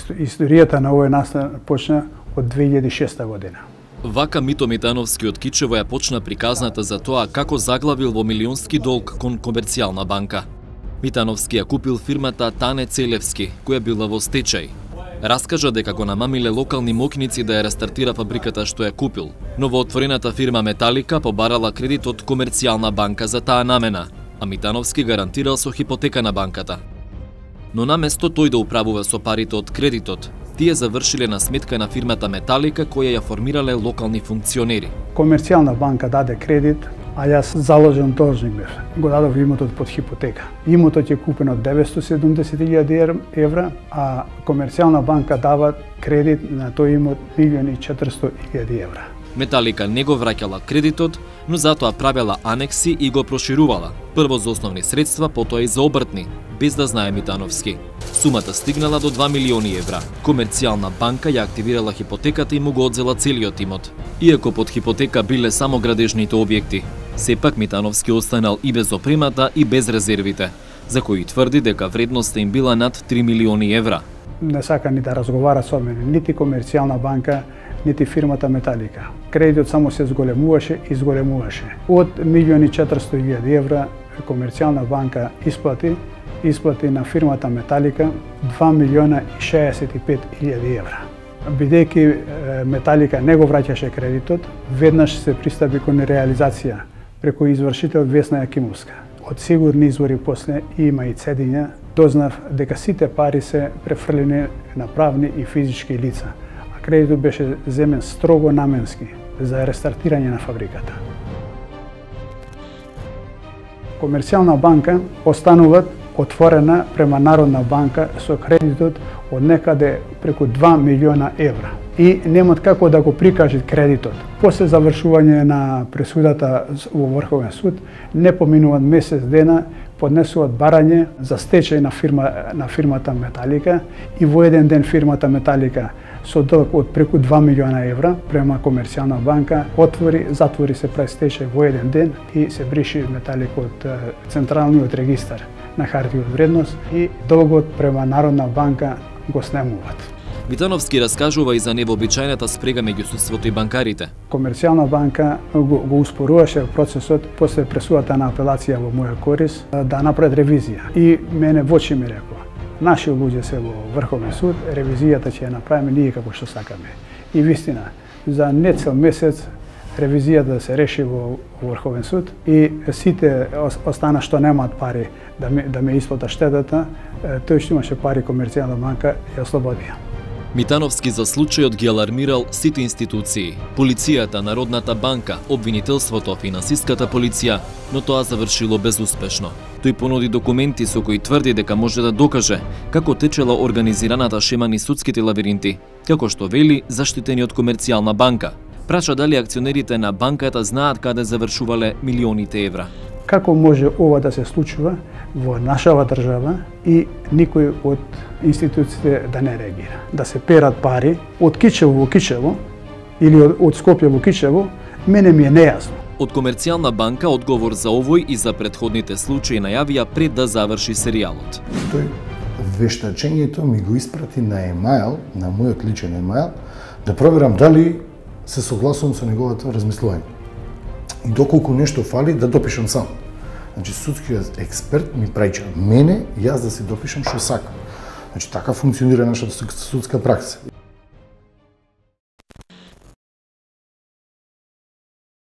Историјата на овој настан почна од 2006 година. Вака Мито Митановски од Кичево ја почна приказната за тоа како заглавил во милионски долг кон комерцијална банка. Митановски ја купил фирмата Тане Целевски, која била во стечај. Раскажа дека го намамиле локални моќници да ја рестартира фабриката што ја купил. Новоотворената фирма Металика побарала кредит од комерцијална банка за таа намена, а Митановски гарантирал со хипотека на банката. Но наместо тој да управува со парите од кредитот, тие завршиле на сметка на фирмата Металика која ја формирале локални функционери. Комерцијална банка даде кредит, а јас заложен должник бев. Го дадов имотот под хипотека. Имотот е купен од 970.000 евра, а комерцијална банка дава кредит на тој имот 1.400.000 евра. Металика не го враќала кредитот, но затоа правела анекси и го проширувала. Прво за основни средства, потоа и за обртни, без да знае Митановски. Сумата стигнала до 2 милиони евра. Комерцијална банка ја активирала хипотеката и му го одзела целиот имот. Иако под хипотека биле само градежните објекти, сепак Митановски останал и без опремата и без резервите, за кои тврди дека вредноста им била над 3 милиони евра. Не сака ни да разговара со мене, нити комерцијална банка, нити фирмата Металика. Кредитот само се зголемуваше и зголемуваше. Од 1.400.000 евра комерцијална банка исплати на фирмата Металика 2.065.000 евра. Бидејќи Металика не го враќаше кредитот, веднаш се пристапи кон реализација преку извршител Весна Јакимовска. Од сигурни извори после има и цедиња, дознав дека сите пари се префрлени на правни и физички лица. Кредитот беше земен строго наменски за рестартирање на фабриката. Комерцијална банка останува отворена према Народна банка со кредитот од некаде преку 2 милиона евра. И немат како да го прикажат кредитот. После завршување на пресудата во Врховен суд, не поминуваат месец дена, поднесуваат барање за стечај на фирмата Металика и во еден ден фирмата Металика со долг од преку 2 милиона евра према комерцијална банка затвори се прави стечај во еден ден и се бриши Металика од централниот регистар на хартија од вредност и долгот према Народна банка го снемуваат. Митановски раскажува и за невообичајната спрега меѓу судството и банкарите. Комерцијална банка го успоруваше процесот после пресудата на апелација во моја корис да направат ревизија. И мене во очи ми рекоа: наши луѓе се во Врховен суд, ревизијата ќе ја направиме ние како што сакаме. И вистина, за нецел месец ревизијата да се реши во Врховен суд и сите остана што немаат пари да ме исплата штетата, тој што имаше пари комерцијална банка ја ослободија. Митановски за случајот ги алармирал сите институции, полицијата, Народната банка, обвинителството, финансиската полиција, но тоа завршило безуспешно. Тој понуди документи со кои тврди дека може да докаже како течела организираната шема низ судските лабиринти, како што вели заштитени од комерцијална банка. Праша дали акционерите на банката знаат каде завршувале милионите евра. Како може ова да се случува во нашава држава и никој од институциите да не реагира? Да се перат пари од Кичево во Кичево или од Скопје во Кичево, мене ми е нејасно. Од комерцијална банка одговор за овој и за претходните случаи најавија пред да заврши серијалот. Тој вештачењето ми го испрати на емајл, на мојот личен емајл, да проверам дали се согласувам со неговото размислување. И доколку нешто фали, да допишам сам. Значи, судскиот експерт ми праќа мене, јас да си допишам што сакам. Значи, така функционира нашата судска пракса.